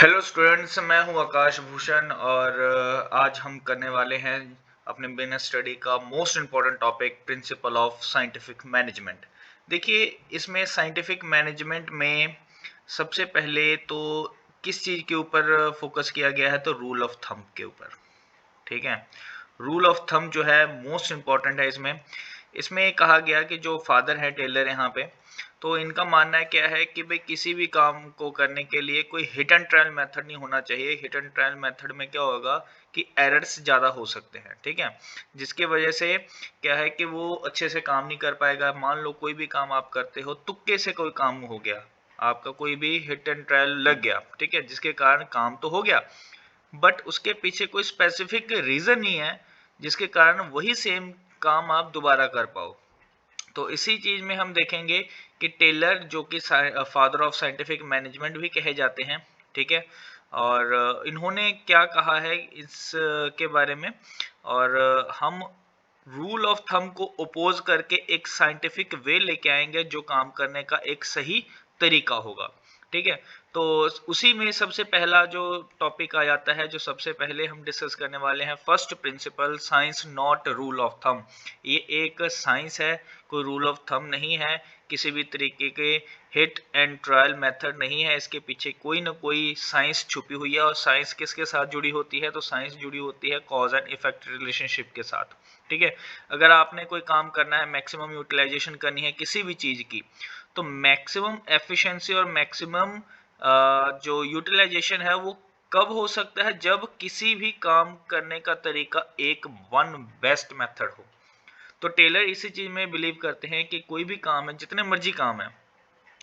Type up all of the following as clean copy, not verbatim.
Hello students, मैं हूं आकाश भूषण और आज हम करने वाले हैं अपने बिजनेस स्टडी का most important topic principle of scientific management. देखिए, इसमें साइंटिफिक मैनेजमेंट में सबसे पहले तो किस चीज़ के ऊपर फोकस किया गया है, तो रूल ऑफ थंब के ऊपर। ठीक है, रूल ऑफ थंब जो है मोस्ट इम्पॉर्टेंट है। इसमें इसमें कहा गया कि जो फादर है टेलर यहाँ पे, तो इनका मानना है क्या है कि भाई किसी भी काम को करने के लिए कोई हिट एंड ट्रायल मेथड नहीं होना चाहिए। हिट एंड ट्रायल मेथड में क्या होगा कि एरर्स ज़्यादा हो सकते हैं, ठीक है, जिसकी वजह से क्या है कि वो अच्छे से काम नहीं कर पाएगा। मान लो कोई भी काम आप करते हो, तुक्के से कोई काम हो गया, आपका कोई भी हिट एंड ट्रायल लग गया, ठीक है, जिसके कारण काम तो हो गया बट उसके पीछे कोई स्पेसिफिक रीजन नहीं है जिसके कारण वही सेम काम आप दोबारा कर पाओ। तो इसी चीज में हम देखेंगे कि टेलर, जो कि फादर ऑफ साइंटिफिक मैनेजमेंट भी कहे जाते हैं, ठीक है, और इन्होंने क्या कहा है इस के बारे में, और हम रूल ऑफ थंब को ओपोज करके एक साइंटिफिक वे लेके आएंगे जो काम करने का एक सही तरीका होगा। ठीक है, तो उसी में सबसे पहला जो टॉपिक आ जाता है, जो सबसे पहले हम डिस्कस करने वाले हैं, first principle, science not rule of thumb. ये एक साइंस है, कोई रूल ऑफ थंब नहीं है, किसी भी तरीके के हिट एंड ट्रायल मेथड नहीं है। इसके पीछे कोई ना कोई साइंस छुपी हुई है। और साइंस किसके साथ जुड़ी होती है, तो साइंस जुड़ी होती है कॉज एंड इफेक्ट रिलेशनशिप के साथ। ठीक है, अगर आपने कोई काम करना है, मैक्सिमम यूटिलाइजेशन करनी है किसी भी चीज की, तो मैक्सिमम एफिशिएंसी और मैक्सिमम जो यूटिलाइजेशन है वो कब हो सकता है, जब किसी भी काम करने का तरीका एक वन बेस्ट मेथड हो। तो टेलर इसी चीज में बिलीव करते हैं कि कोई भी काम है, जितने मर्जी काम है,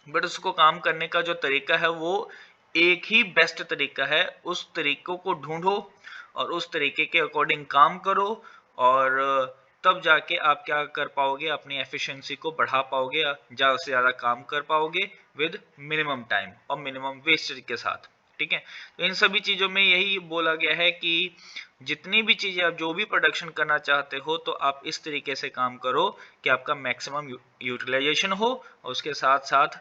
बट उसको काम करने का जो तरीका है वो एक ही बेस्ट तरीका है। उस तरीकों को ढूंढो और उस तरीके के अकॉर्डिंग काम करो, और तब जाके आप क्या कर पाओगे, अपनी एफिशिएंसी को बढ़ा पाओगे, ज़्यादा से ज़्यादा काम कर पाओगे विद मिनिमम टाइम और मिनिमम वेस्टेज के साथ। ठीक है, तो इन सभी चीज़ों में यही बोला गया है कि जितनी भी चीज़ें आप जो भी प्रोडक्शन करना चाहते हो, तो आप इस तरीके से काम करो कि आपका मैक्सिमम यूटिलाइजेशन हो, और उसके साथ साथ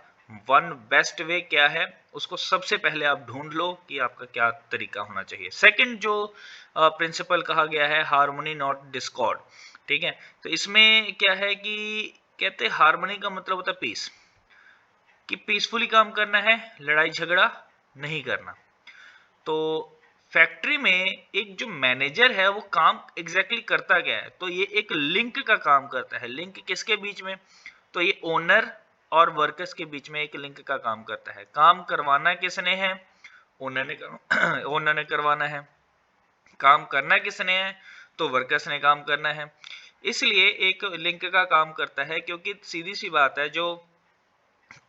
वन बेस्ट वे क्या है उसको सबसे पहले आप ढूंढ लो कि आपका क्या तरीका होना चाहिए। सेकंड जो प्रिंसिपल कहा गया है, हार्मोनी नॉट डिस्कॉर्ड। ठीक है, तो इसमें क्या है कि कहते हैं हार्मोनी का मतलब होता है पीस, कि पीसफुली काम करना है, लड़ाई झगड़ा नहीं करना। तो फैक्ट्री में एक जो मैनेजर है वो काम एग्जैक्टली करता क्या है, तो ये एक लिंक का काम करता है। लिंक किसके बीच में, तो ये ओनर और वर्कर्स के बीच में एक लिंक का काम करता है। काम करवाना किसने है, ओनर ने ओनर ने करवाना है। काम करना किसने है, तो वर्कर्स ने काम करना है। इसलिए एक लिंक का काम करता है, क्योंकि सीधी सी बात है, जो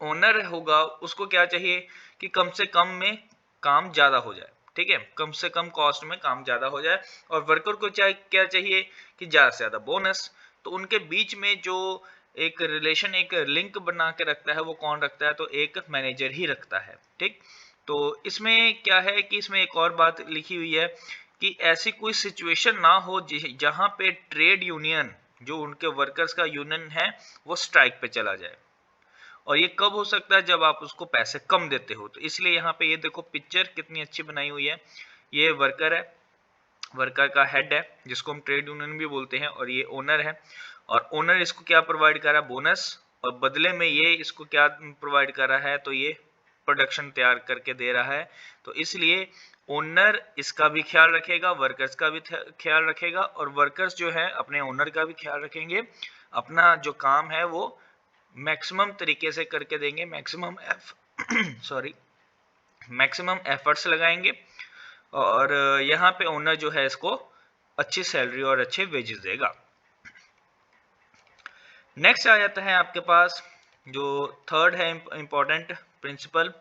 ओनर होगा उसको क्या चाहिए कि कम से कम में काम ज्यादा हो जाए। ठीक है, कम से कम कॉस्ट में काम ज्यादा हो जाए। और वर्कर को क्या चाहिए कि ज्यादा से ज्यादा बोनस। तो उनके बीच में जो एक रिलेशन, एक लिंक बना के रखता है, वो कौन रखता है, तो एक मैनेजर ही रखता है। ठीक, तो इसमें क्या है कि इसमें एक और बात लिखी हुई है कि ऐसी कोई सिचुएशन ना हो जहां पे ट्रेड यूनियन, जो उनके वर्कर्स का यूनियन है, वो स्ट्राइक पे चला जाए। और ये कब हो सकता है, जब आप उसको पैसे कम देते हो। तो इसलिए यहाँ पे ये देखो पिक्चर कितनी अच्छी बनाई हुई है। ये वर्कर है, वर्कर का हेड है जिसको हम ट्रेड यूनियन भी बोलते हैं, और ये ओनर है। और ओनर इसको क्या प्रोवाइड कर रहा है, बोनस, और बदले में ये इसको क्या प्रोवाइड कर रहा है, तो ये प्रोडक्शन तैयार करके दे रहा है। तो इसलिए ओनर इसका भी ख्याल रखेगा, वर्कर्स का भी ख्याल रखेगा, और वर्कर्स जो है अपने ओनर का भी ख्याल रखेंगे। अपना जो काम है वो मैक्सिमम तरीके से करके देंगे, मैक्सिमम सॉरी मैक्सिमम एफर्ट्स लगाएंगे। और यहाँ पे ओनर जो है इसको अच्छी सैलरी और अच्छे वेजेस देगा। नेक्स्ट आ जाता है आपके पास जो थर्ड है important principle,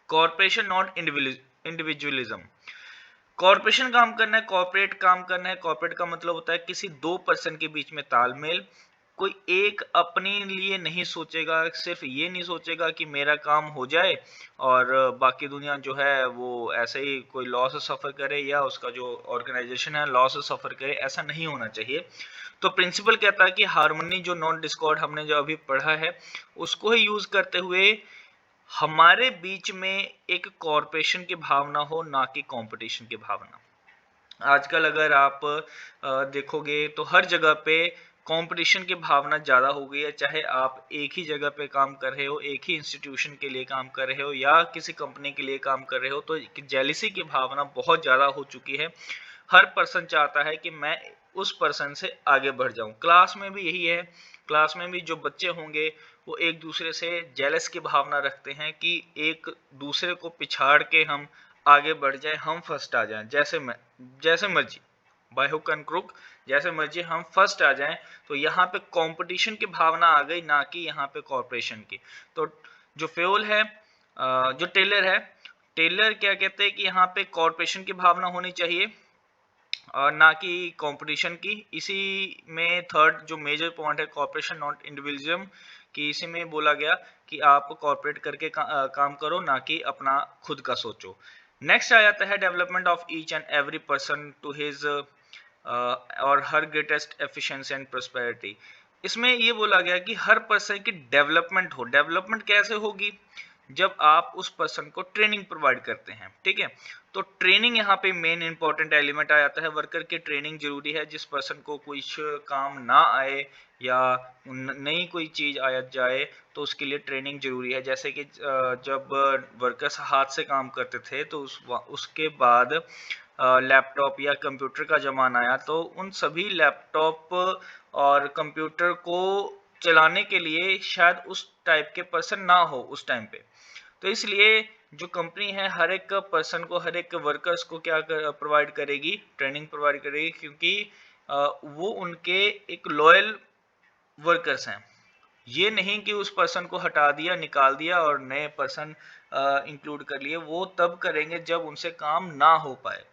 corporation not individualism. Corporation काम करना है, कॉर्पोरेट काम करना है। कॉर्पोरेट का मतलब होता है किसी दो पर्सन के बीच में तालमेल। कोई एक अपने लिए नहीं सोचेगा, सिर्फ ये नहीं सोचेगा कि मेरा काम हो जाए और बाकी दुनिया जो है वो ऐसे ही कोई लॉस सफर करे, या उसका जो ऑर्गेनाइजेशन है लॉस सफर करे। ऐसा नहीं होना चाहिए। तो प्रिंसिपल कहता है कि हार्मनी जो नॉन डिस्कॉर्ड हमने जो अभी पढ़ा है, उसको ही यूज करते हुए हमारे बीच में एक कॉर्पोरेशन की भावना हो, ना कि कंपटीशन की भावना। आजकल अगर आप देखोगे तो हर जगह पे कंपटीशन की भावना ज़्यादा हो गई है, चाहे आप एक ही जगह पे काम कर रहे हो, एक ही इंस्टीट्यूशन के लिए काम कर रहे हो या किसी कंपनी के लिए काम कर रहे हो, तो जेलिसी की भावना बहुत ज़्यादा हो चुकी है। हर पर्सन चाहता है कि मैं उस पर्सन से आगे बढ़ जाऊं। क्लास में भी यही है, क्लास में भी जो बच्चे होंगे वो एक दूसरे से जेलस की भावना रखते हैं कि एक दूसरे को पिछाड़ के हम आगे बढ़ जाए, हम फर्स्ट आ जाएं, जैसे मर्जी, बाय हुक एंड क्रुक, जैसे मर्जी हम फर्स्ट आ जाएं। तो यहाँ पे कंपटीशन की भावना आ गई, ना कि यहाँ पे कॉर्पोरेशन की। तो जो फ्योल है, जो टेलर है, टेलर क्या कहते हैं कि यहाँ पे कॉर्पोरेशन की भावना होनी चाहिए और ना कि कंपटीशन की। इसी में थर्ड जो मेजर पॉइंट है, कॉर्पोरेशन नॉट इंडिविजुअलिज्म, कि इसी में बोला गया कि आप कॉर्पोरेट करके काम करो, ना कि अपना खुद का सोचो। नेक्स्ट आ जाता है development of each and every person to his or her greatest efficiency and prosperity. इसमें ये बोला गया कि हर पर्सन की डेवलपमेंट हो। डेवलपमेंट कैसे होगी? जब आप उस पर्सन को ट्रेनिंग प्रोवाइड करते हैं, ठीक है। तो ट्रेनिंग यहाँ पे मेन इंपॉर्टेंट एलिमेंट आ जाता है। वर्कर की ट्रेनिंग जरूरी है। जिस पर्सन को कुछ काम ना आए या नई कोई चीज आ जाए तो उसके लिए ट्रेनिंग जरूरी है। जैसे कि जब वर्कर्स हाथ से काम करते थे तो उसके बाद लैपटॉप या कंप्यूटर का जमाना आया, तो उन सभी लैपटॉप और कंप्यूटर को चलाने के लिए शायद उस टाइप के पर्सन ना हो उस टाइम पे। तो इसलिए जो कंपनी है हर एक पर्सन को, हर एक वर्कर्स को क्या प्रोवाइड करेगी? ट्रेनिंग प्रोवाइड करेगी, क्योंकि वो उनके एक लॉयल वर्कर्स हैं। ये नहीं कि उस पर्सन को हटा दिया, निकाल दिया और नए पर्सन इंक्लूड कर लिए। वो तब करेंगे जब उनसे काम ना हो पाए।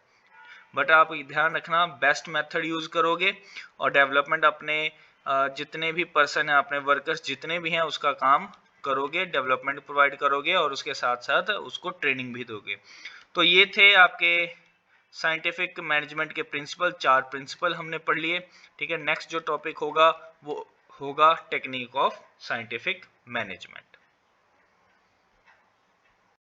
बट आप ध्यान रखना, बेस्ट मेथड यूज करोगे और डेवलपमेंट अपने जितने भी पर्सन हैं, अपने वर्कर्स जितने भी हैं, उसका काम करोगे, डेवलपमेंट प्रोवाइड करोगे और उसके साथ साथ उसको ट्रेनिंग भी दोगे। तो ये थे आपके साइंटिफिक मैनेजमेंट के प्रिंसिपल। 4 प्रिंसिपल हमने पढ़ लिए, ठीक है। नेक्स्ट जो टॉपिक होगा वो होगा टेक्निक ऑफ साइंटिफिक मैनेजमेंट।